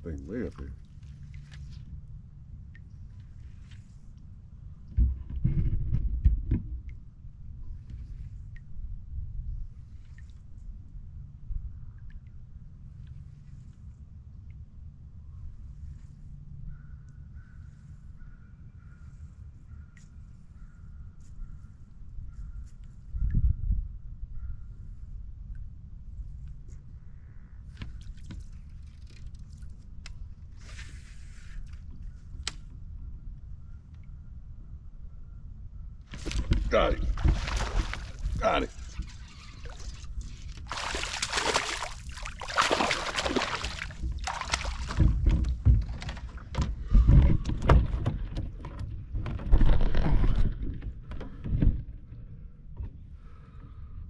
Thing way up there. Got it. Got it.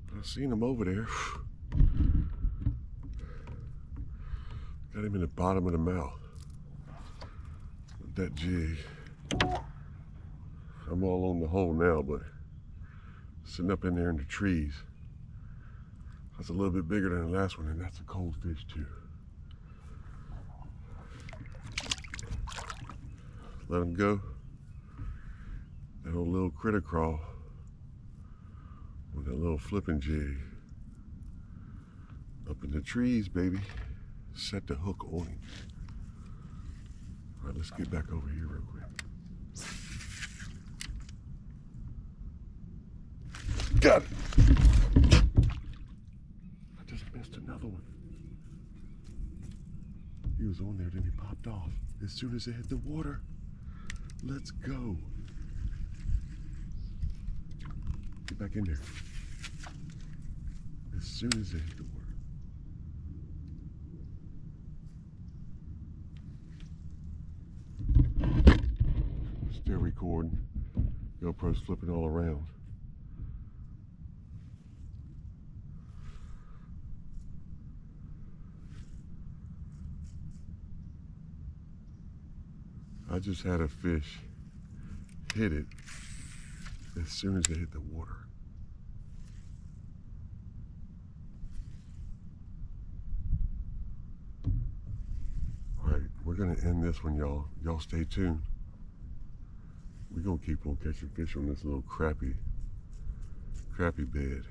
I seen him over there. Got him in the bottom of the mouth. With that jig. I'm all on the hole now, but sitting up in there in the trees. That's a little bit bigger than the last one, and that's a cold fish too. Let him go. That old little critter crawl with that little flipping jig. Up in the trees, baby. Set the hook on him. All right, let's get back over here real quick. Got it. I just missed another one. He was on there, then he popped off. As soon as it hit the water, let's go. Get back in there. As soon as it hit the water. Still recording. GoPro's flipping all around. I just had a fish hit it as soon as it hit the water. All right, we're gonna end this one, y'all. Y'all stay tuned. We're gonna keep on catching fish on this little crappy bed.